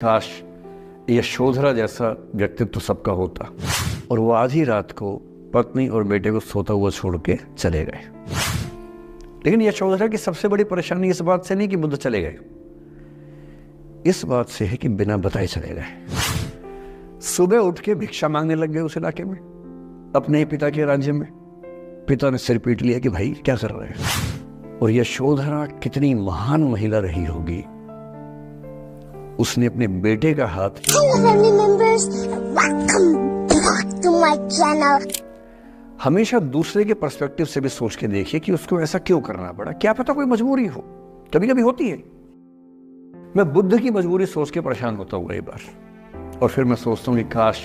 काश यशोधरा जैसा व्यक्तित्व सबका होता। और वो आधी रात को पत्नी और बेटे को सोता हुआ छोड़ के चले गए। लेकिन यशोधरा की सबसे बड़ी परेशानी इस बात से नहीं कि बुद्ध चले गए, इस बात से है कि बिना बताए चले गए। सुबह उठ के भिक्षा मांगने लग गए उस इलाके में, अपने ही पिता के राज्य में। पिता ने सिर पीट लिया कि भाई क्या कर रहे हैं। और यशोधरा कितनी महान महिला रही होगी, उसने अपने बेटे का हाथ हमेशा दूसरे के पर्सपेक्टिव से भी सोच के देखिए कि उसको ऐसा क्यों करना पड़ा। क्या पता कोई मजबूरी हो, कभी कभी होती है। मैं बुद्ध की मजबूरी सोच के परेशान होता हूँ कई बार, और फिर मैं सोचता हूँ कि काश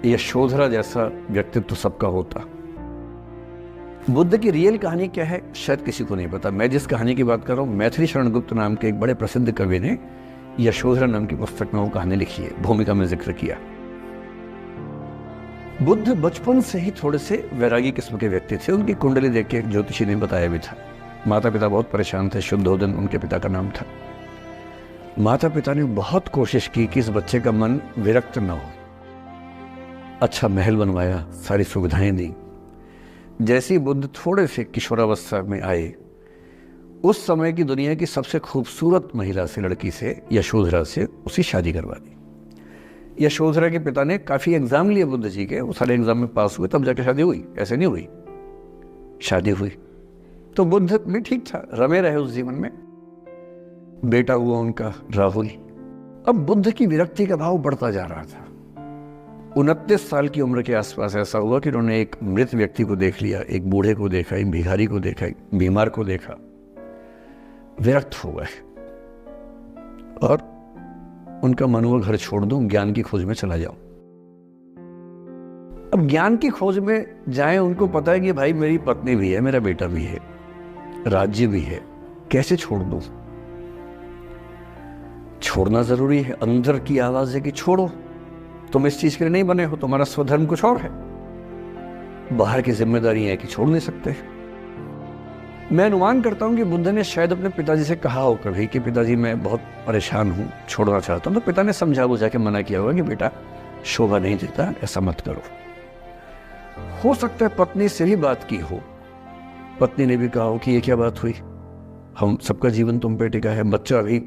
यशोधरा जैसा व्यक्तित्व सबका होता। बुद्ध की रियल कहानी क्या है शायद किसी को नहीं पता। मैं जिस कहानी की बात कर रहा हूँ, मैथिली शरण गुप्त नाम के एक बड़े प्रसिद्ध कवि ने यशोधरा नाम की पुस्तक में वो कहानी लिखी है, भूमिका में जिक्र किया। बुद्ध बचपन से ही थोड़े से वैरागी किस्म के व्यक्ति थे। उनकी कुंडली देख के एक ज्योतिषी ने बताया भी था। माता पिता बहुत परेशान थे, शुद्धोदन उनके पिता का नाम था। माता पिता ने बहुत कोशिश की कि इस बच्चे का मन विरक्त न हो। अच्छा महल बनवाया, सारी सुविधाएं दी। जैसे ही बुद्ध थोड़े से किशोरावस्था में आए, उस समय की दुनिया की सबसे खूबसूरत महिला से, लड़की से, यशोधरा से उसकी शादी करवा दी। यशोधरा के पिता ने काफी एग्जाम लिए बुद्ध जी के, वो सारे एग्जाम में पास हुए तब जाके शादी हुई, ऐसे नहीं हुई। शादी हुई तो बुद्ध भी ठीक था, रमे रहे उस जीवन में। बेटा हुआ उनका राहुल। अब बुद्ध की विरक्ति का भाव बढ़ता जा रहा था। 29 साल की उम्र के आसपास ऐसा हुआ कि उन्होंने एक मृत व्यक्ति को देख लिया, एक बूढ़े को देखा, एक भिखारी को देखा, एक बीमार को देखा। विरक्त हो गए और उनका मन हुआ घर छोड़ दूं, ज्ञान की खोज में चला जाऊं। अब ज्ञान की खोज में जाएं, उनको पता है कि भाई मेरी पत्नी भी है, मेरा बेटा भी है, राज्य भी है, कैसे छोड़ दूं। छोड़ना जरूरी है। अंदर की आवाज है कि छोड़ो, तुम इस चीज के लिए नहीं बने हो, तुम्हारा स्वधर्म कुछ और है। बाहर की जिम्मेदारी है कि छोड़ नहीं सकते। मैं अनुमान करता हूं कि बुद्ध ने शायद अपने पिताजी से कहा हो कभी कि पिताजी मैं बहुत परेशान हूं, छोड़ना चाहता हूं। तो पिता ने समझा बुझा के मना किया होगा कि बेटा शोभा नहीं देता, ऐसा मत करो। हो सकता है पत्नी से भी बात की हो, पत्नी ने भी कहा हो कि ये क्या बात हुई, हम सबका जीवन तुम पे टिका है, बच्चा अभी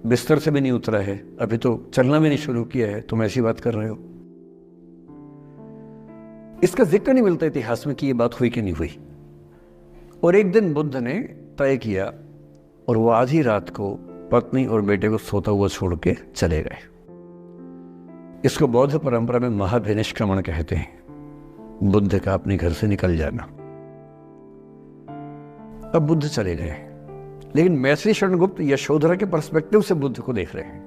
बिस्तर से भी नहीं उतरा है, अभी तो चलना भी नहीं शुरू किया है, तुम ऐसी बात कर रहे हो। इसका जिक्र नहीं मिलता इतिहास में कि ये बात हुई कि नहीं हुई। और एक दिन बुद्ध ने तय किया और वो आधी रात को पत्नी और बेटे को सोता हुआ छोड़ के चले गए। इसको बौद्ध परंपरा में महाभिनिष्क्रमण कहते हैं, बुद्ध का अपने घर से निकल जाना। अब बुद्ध चले गए, लेकिन मैथिली शरण गुप्त यशोधरा के पर्सपेक्टिव से बुद्ध को देख रहे हैं।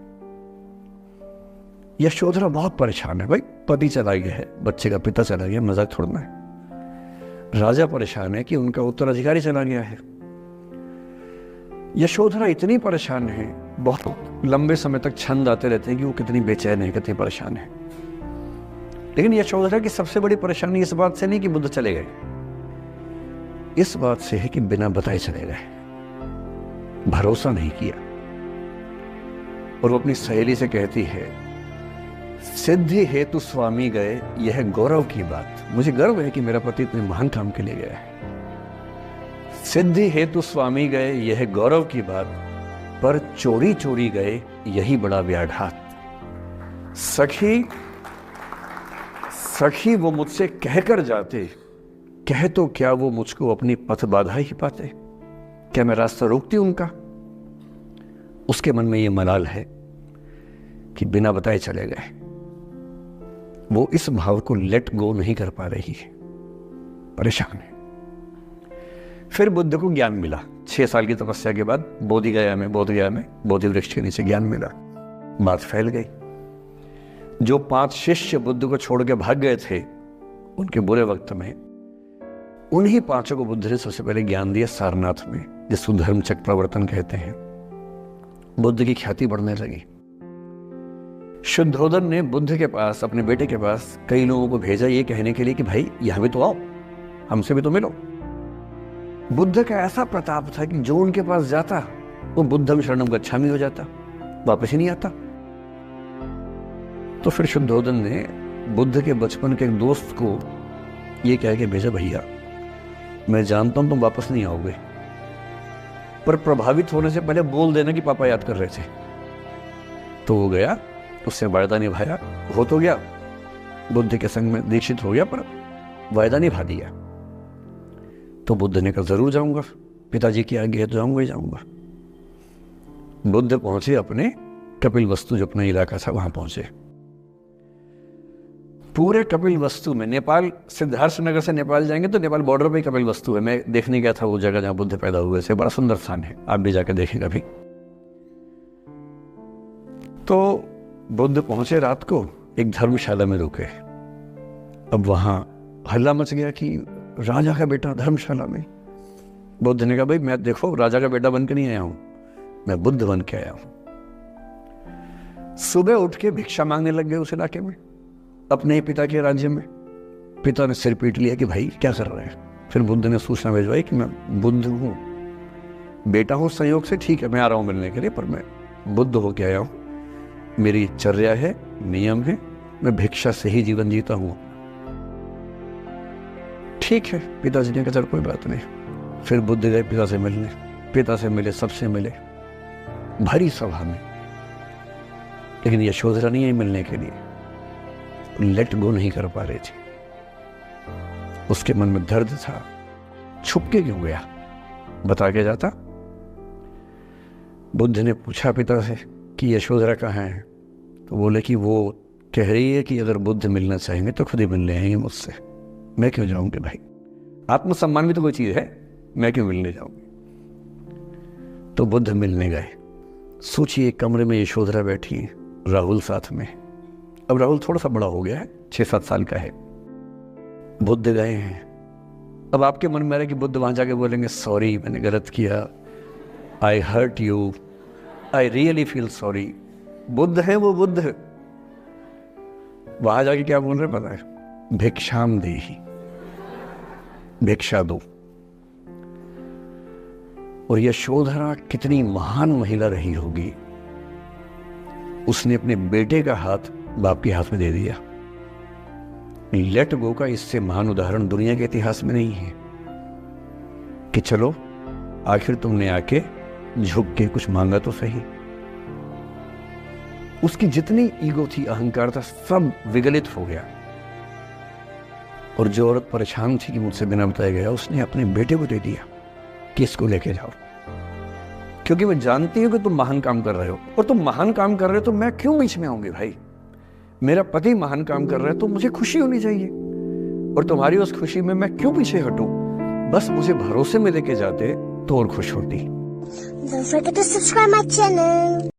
यशोधरा बहुत परेशान है, भाई पति चला गया है, बच्चे का पिता चला गया, मजाक थोड़ना है। राजा परेशान है कि उनका उत्तराधिकारी चला गया है। यशोधरा इतनी परेशान है, बहुत लंबे समय तक छंद आते रहते हैं कि वो कितनी बेचैन है, कितनी परेशान है। लेकिन यशोधरा की सबसे बड़ी परेशानी इस बात से नहीं कि बुद्ध चले गए, इस बात से है कि बिना बताए चले गए, भरोसा नहीं किया। और वो अपनी सहेली से कहती है, सिद्धि हेतु स्वामी गए, यह गौरव की बात। मुझे गर्व है कि मेरा पति इतने महान काम के लिए गया है। सिद्धि हेतु स्वामी गए, यह गौरव की बात, पर चोरी चोरी गए, यही बड़ा व्याघात। सखी सखी वो मुझसे कहकर जाते, कह तो क्या वो मुझको अपनी पथ बाधा ही पाते। क्या मैं रास्ता रोकती उनका। उसके मन में ये मलाल है कि बिना बताए चले गए। वो इस भाव को लेट गो नहीं कर पा रही है, परेशान है। फिर बुद्ध को ज्ञान मिला 6 साल की तपस्या के बाद, बोधगया में बोधि वृक्ष के नीचे ज्ञान मिला। बात फैल गई। जो 5 शिष्य बुद्ध को छोड़ के भाग गए थे उनके बुरे वक्त में, उन्हीं 5 को बुद्ध ने सबसे पहले ज्ञान दिया सारनाथ में, जिसको धर्म चक्र प्रवर्तन कहते हैं। बुद्ध की ख्याति बढ़ने लगी। शुद्धोदन ने बुद्ध के पास, अपने बेटे के पास कई लोगों को भेजा ये कहने के लिए कि भाई यहां भी तो आओ, हमसे भी तो मिलो। बुद्ध का ऐसा प्रताप था कि जो उनके पास जाता वो बुद्धम शरणम गच्छामि हो जाता, वापस ही नहीं आता। तो फिर शुद्धोधन ने बुद्ध के बचपन के एक दोस्त को ये कह के भेजा, भैया मैं जानता हूं तुम वापस नहीं आओगे, पर प्रभावित होने से पहले बोल देना कि पापा याद कर रहे थे। तो वो गया, उससे वायदा निभाया, हो तो गया, बुद्ध के संग में दीक्षित हो गया, पर वायदा निभा दिया। तो बुद्ध ने कहा जरूर जाऊंगा, पिताजी की आज्ञा है तो जाऊंगा ही जाऊंगा। बुद्ध पहुंचे अपने कपिलवस्तु, जो अपना इलाका था वहां पहुंचे। पूरे कपिलवस्तु में, नेपाल सिद्धार्थनगर से नेपाल जाएंगे तो नेपाल बॉर्डर पे कपिलवस्तु है, मैं देखने गया था वो जगह जहां बुद्ध पैदा हुए थे, बड़ा सुंदर स्थान है, आप भी जाकर देखें कभी। तो बुद्ध पहुंचे रात को, एक धर्मशाला में रुके। अब वहां हल्ला मच गया कि राजा का बेटा धर्मशाला में। बुद्ध ने कहा भाई मैं देखो राजा का बेटा बन के नहीं आया हूं, मैं बुद्ध बन के आया हूं। सुबह उठ के भिक्षा मांगने लग गए उस इलाके में, अपने ही पिता के राज्य में। पिता ने सिर पीट लिया कि भाई क्या कर रहे हैं। फिर बुद्ध ने सूचना भिजवाई कि मैं बुद्ध हूं, बेटा हूं संयोग से, ठीक है मैं आ रहा हूं मिलने के लिए, पर मैं बुद्ध होके आया हूं, मेरी चर्या है, नियम है, मैं भिक्षा से ही जीवन जीता हूं। ठीक है, पिताजी ने कहा चल कोई बात नहीं। फिर बुद्ध गए पिता से मिलने, पिता से मिले, सबसे मिले, भरी सभा में, लेकिन यशोधरा नहीं आई मिलने के लिए, लेट गो नहीं कर पा रही थी। उसके मन में दर्द था, छुप के क्यों गया, बता के जाता। बुद्ध ने पूछा पिता से कि यशोधरा कहाँ है, तो बोले कि वो कह रही है कि अगर बुद्ध मिलना चाहेंगे तो खुद ही मिलने आएंगे मुझसे, मैं क्यों जाऊंगी भाई, आत्मसम्मान भी तो कोई चीज है, मैं क्यों मिलने जाऊंगी। तो बुद्ध मिलने गए। सोचिए कमरे में यशोधरा बैठी है, राहुल साथ में। अब राहुल थोड़ा सा बड़ा हो गया है, 6-7 साल का है। बुद्ध गए हैं। अब आपके मन में आ रहा है कि बुद्ध वहां जाके बोलेंगे सॉरी मैंने गलत किया, I hurt you, I really feel sorry. बुद्ध है वो बुद्ध है। वहां जाके क्या बोल रहे पता है, भिक्षाम देहि, भिक्षा दो। और यशोधरा कितनी महान महिला रही होगी, उसने अपने बेटे का हाथ बाप के हाथ में दे दिया। लेट गो का इससे महान उदाहरण दुनिया के इतिहास में नहीं है कि चलो आखिर तुमने आके झुक के कुछ मांगा तो सही। उसकी जितनी ईगो थी, अहंकार था, सब विगलित हो गया। और जो औरत परेशान थी कि मुझसे बिना बताया गया, उसने अपने बेटे को दे दिया कि इसको लेके जाओ, क्योंकि मैं जानती हूं कि तुम महान काम कर रहे हो, और तुम महान काम कर रहे हो तो मैं क्यों बीच में आऊंगी भाई। मेरा पति महान काम कर रहा है तो मुझे खुशी होनी चाहिए, और तुम्हारी उस खुशी में मैं क्यों पीछे हटूं। बस मुझे भरोसे में लेके जाते तो और खुश होती। Don't forget to subscribe my channel.